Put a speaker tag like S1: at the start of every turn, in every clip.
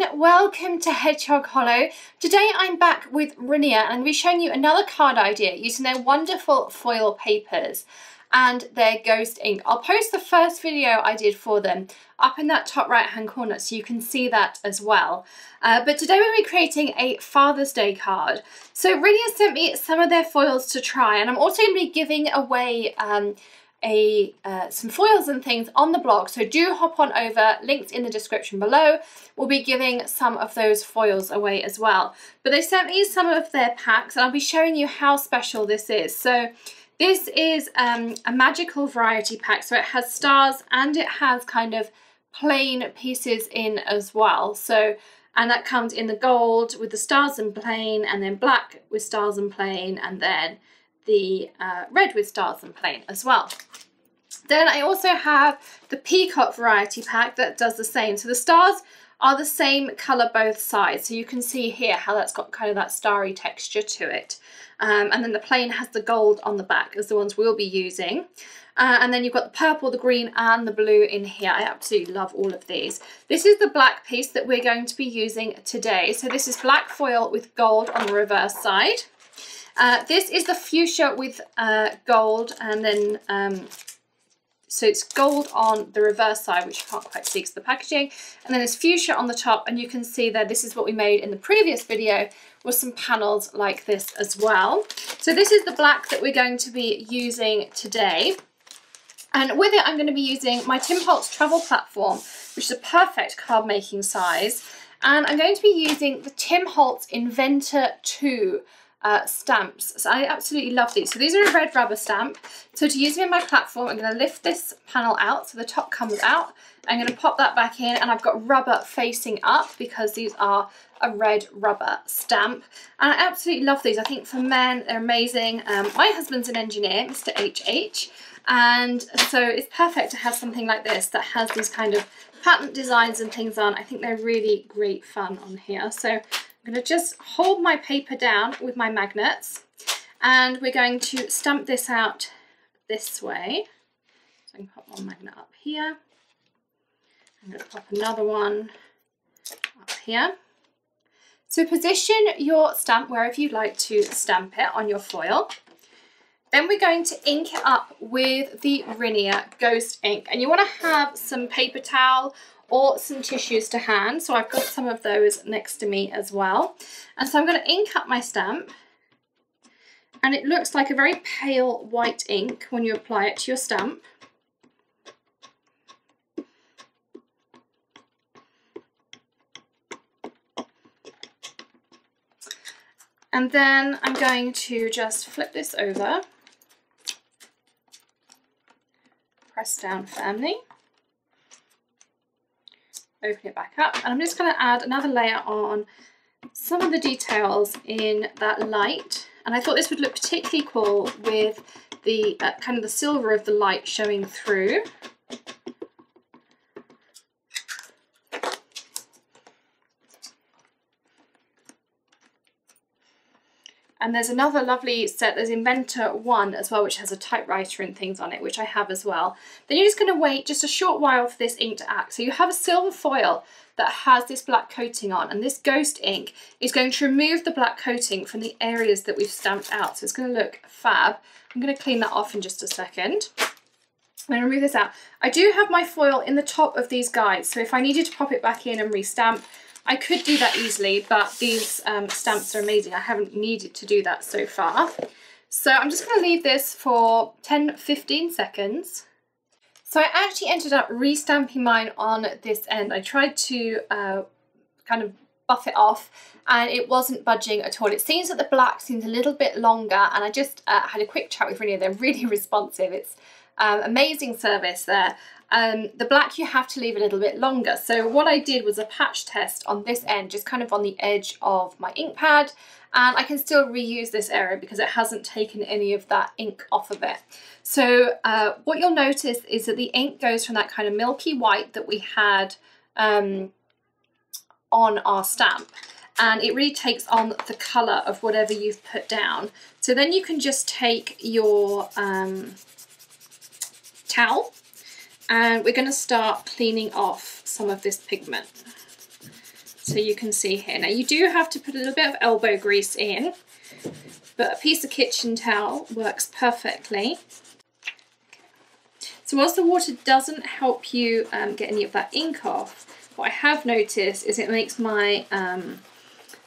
S1: everyone, welcome to Hedgehog Hollow. Today I'm back with Rinea and I'm going to be showing you another card idea using their wonderful foil papers and their ghost ink. I'll post the first video I did for them up in that top right hand corner so you can see that as well. But today we'll be creating a Father's Day card. So Rinea sent me some of their foils to try, and I'm also going to be giving away some foils and things on the blog, so do hop on over, links in the description below. We'll be giving some of those foils away as well. But they sent me some of their packs and I'll be showing you how special this is. So this is a magical variety pack, so it has stars and it has kind of plain pieces in as well. So, and that comes in the gold with the stars and plain, and then black with stars and plain, and then the red with stars and plain as well. Then I also have the peacock variety pack that does the same. So the stars are the same colour both sides. So you can see here how that's got kind of that starry texture to it. And then the plain has the gold on the back as the ones we'll be using. And then you've got the purple, the green and the blue in here. I absolutely love all of these. This is the black piece that we're going to be using today. So this is black foil with gold on the reverse side. This is the fuchsia with gold, and then so it's gold on the reverse side, which you can't quite see because of the packaging, and then there's fuchsia on the top, and you can see that this is what we made in the previous video with some panels like this as well. So this is the black that we're going to be using today, and with it I'm going to be using my Holtz travel platform, which is a perfect card making size, and I'm going to be using the Holtz Inventor 2 stamps. So I absolutely love these. So these are a red rubber stamp. So to use them in my platform, I'm going to lift this panel out so the top comes out. I'm going to pop that back in, and I've got rubber facing up because these are a red rubber stamp. And I absolutely love these. I think for men they're amazing. My husband's an engineer, Mr. HH, and so it's perfect to have something like this that has these kind of patent designs and things on. I think they're really great fun on here. So I'm going to just hold my paper down with my magnets, and we're going to stamp this out this way. So I can pop one magnet up here. I'm going to pop another one up here. So position your stamp wherever you'd like to stamp it on your foil. Then we're going to ink it up with the Rinea Ghost Ink, and you want to have some paper towel or some tissues to hand, so I've got some of those next to me as well. And so I'm going to ink up my stamp, and it looks like a very pale white ink when you apply it to your stamp. And then I'm going to just flip this over, press down firmly, open it back up, and I'm just going to add another layer on some of the details in that light. And I thought this would look particularly cool with the kind of the silver of the light showing through. And there's another lovely set, there's Inventor 1 as well, which has a typewriter and things on it, which I have as well. Then you're just going to wait just a short while for this ink to act. So you have a silver foil that has this black coating on, and this ghost ink is going to remove the black coating from the areas that we've stamped out. So it's going to look fab. I'm going to clean that off in just a second. I'm going to remove this out. I do have my foil in the top of these guides, so if I needed to pop it back in and restamp, I could do that easily, but these stamps are amazing. I haven't needed to do that so far. So I'm just going to leave this for 10-15 seconds. So I actually ended up restamping mine on this end. I tried to kind of buff it off, and it wasn't budging at all. It seems that the black seems a little bit longer, and I just had a quick chat with Rinea. They're really responsive. It's amazing service there. The black you have to leave a little bit longer. So what I did was a patch test on this end, just kind of on the edge of my ink pad, and I can still reuse this area because it hasn't taken any of that ink off of it. So what you'll notice is that the ink goes from that kind of milky white that we had on our stamp, and it really takes on the colour of whatever you've put down. So then you can just take your towel, and we're going to start cleaning off some of this pigment. So you can see here. Now you do have to put a little bit of elbow grease in, but a piece of kitchen towel works perfectly. So whilst the water doesn't help you get any of that ink off, what I have noticed is it makes my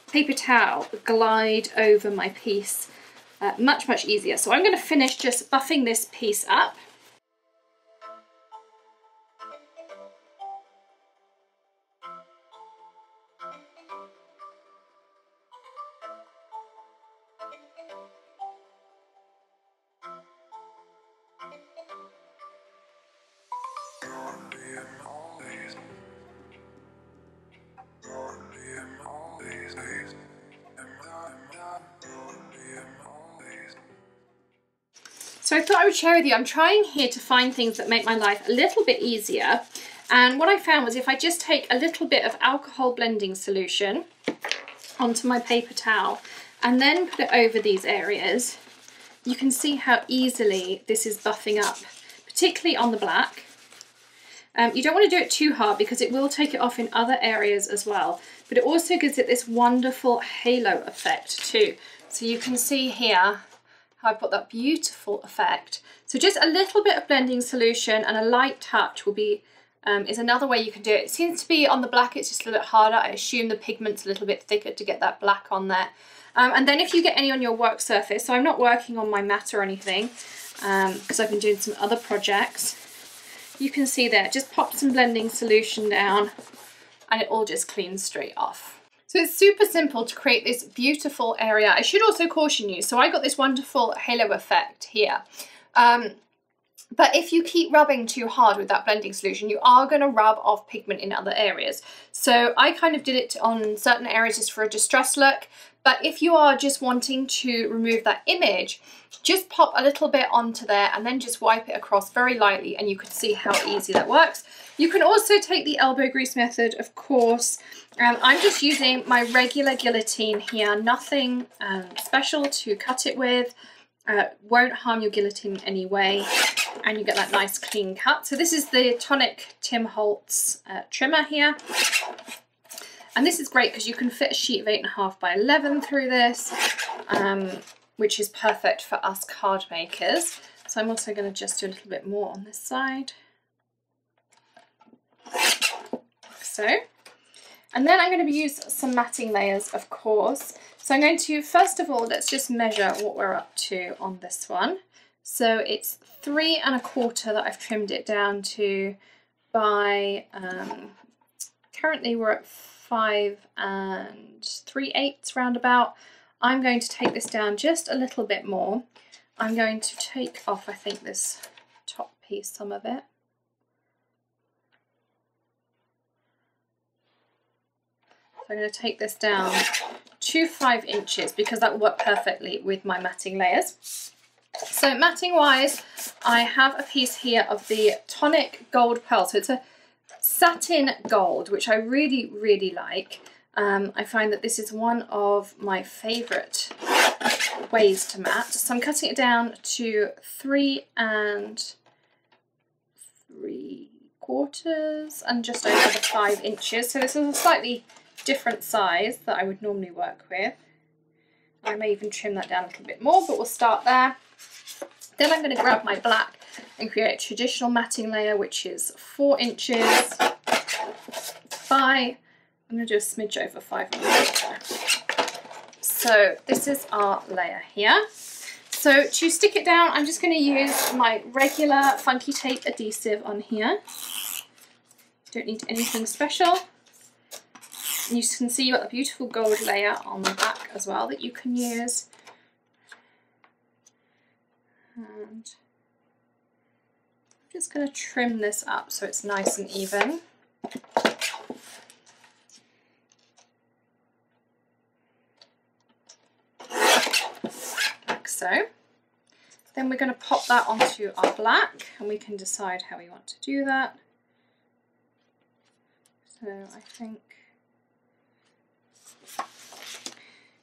S1: paper towel glide over my piece much, much easier. So I'm going to finish just buffing this piece up. So I thought I would share with you, I'm trying here to find things that make my life a little bit easier. And what I found was if I just take a little bit of alcohol blending solution onto my paper towel and then put it over these areas, you can see how easily this is buffing up, particularly on the black. You don't want to do it too hard because it will take it off in other areas as well, but it also gives it this wonderful halo effect too. So you can see here how I've got that beautiful effect. So just a little bit of blending solution and a light touch will be is another way you can do it. It seems to be on the black it's just a little bit harder. I assume the pigment's a little bit thicker to get that black on there. And then if you get any on your work surface, so I'm not working on my mat or anything because I've been doing some other projects, you can see there, just pop some blending solution down and it all just cleans straight off. So it's super simple to create this beautiful area. I should also caution you, so I got this wonderful halo effect here. But if you keep rubbing too hard with that blending solution, you are going to rub off pigment in other areas. So I kind of did it on certain areas just for a distressed look. But if you are just wanting to remove that image, just pop a little bit onto there and then just wipe it across very lightly and you can see how easy that works. You can also take the elbow grease method, of course. I'm just using my regular guillotine here, nothing special to cut it with. Won't harm your guillotine in any way, and you get that nice clean cut. So this is the Tonic Tim Holtz trimmer here. And this is great because you can fit a sheet of 8.5 by 11 through this, which is perfect for us card makers. So I'm also going to just do a little bit more on this side. Like so. And then I'm going to use some matting layers, of course. So I'm going to, first of all, let's just measure what we're up to on this one. So it's 3 1/4 that I've trimmed it down to by, currently we're at 5 3/8 roundabout. I'm going to take this down just a little bit more. I'm going to take off, I think, this top piece, some of it. So I'm going to take this down to 5 inches because that will work perfectly with my matting layers. So matting wise, I have a piece here of the Tonic Gold Pearl. So it's a satin gold, which I really, really like. I find that this is one of my favourite ways to mat. So I'm cutting it down to 3 3/4 and just over the 5 inches. So this is a slightly different size that I would normally work with. I may even trim that down a little bit more, but we'll start there. Then I'm going to grab my black and create a traditional matting layer, which is 4 inches by, I'm going to do a smidge over 5 1/4. So this is our layer here. So to stick it down, I'm just going to use my regular funky tape adhesive on here. Don't need anything special. You can see you've got a beautiful gold layer on the back as well that you can use. And I'm just going to trim this up so it's nice and even. Like so. Then we're going to pop that onto our black and we can decide how we want to do that. So I think,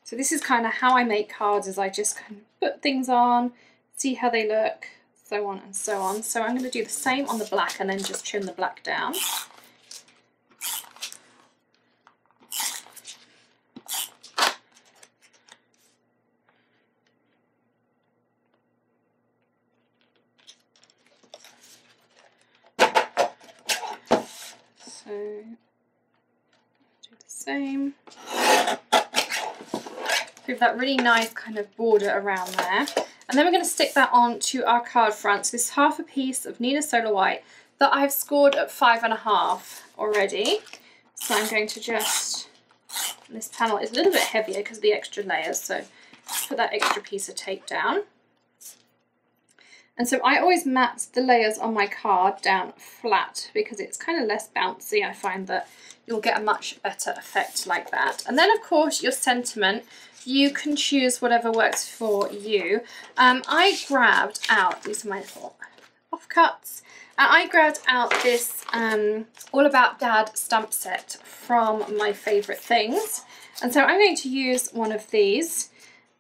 S1: so this is kind of how I make cards, is I just kind of put things on, see how they look, so on and so on. So I'm going to do the same on the black and then just trim the black down. So do the same. Give that really nice kind of border around there. And then we're going to stick that on to our card front. So this is half a piece of Neenah Solar White that I've scored at 5.5 already. So I'm going to just, this panel is a little bit heavier because of the extra layers, so put that extra piece of tape down. And so I always mat the layers on my card down flat because it's kind of less bouncy. I find that you'll get a much better effect like that. And then of course your sentiment, you can choose whatever works for you. I grabbed out, these are my little offcuts, I grabbed out this All About Dad stamp set from My Favourite Things. And so I'm going to use one of these,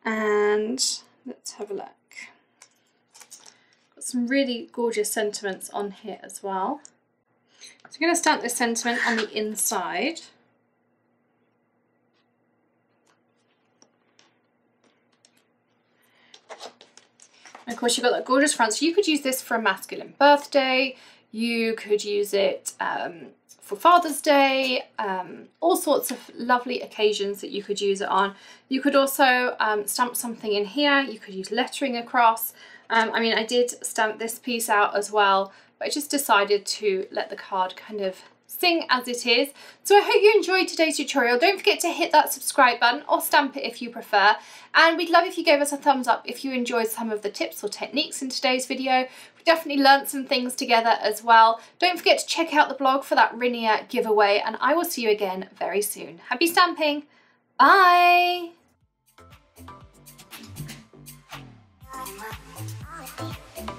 S1: and let's have a look. Got some really gorgeous sentiments on here as well. So I'm going to stamp this sentiment on the inside. And of course you've got that gorgeous front, so you could use this for a masculine birthday, you could use it for Father's Day, all sorts of lovely occasions that you could use it on. You could also stamp something in here, you could use lettering across. I mean, I did stamp this piece out as well, but I just decided to let the card kind of sing as it is. So I hope you enjoyed today's tutorial. Don't forget to hit that subscribe button or stamp it if you prefer. And we'd love if you gave us a thumbs up if you enjoyed some of the tips or techniques in today's video. We definitely learned some things together as well. Don't forget to check out the blog for that Rinea giveaway, and I will see you again very soon. Happy stamping. Bye.
S2: All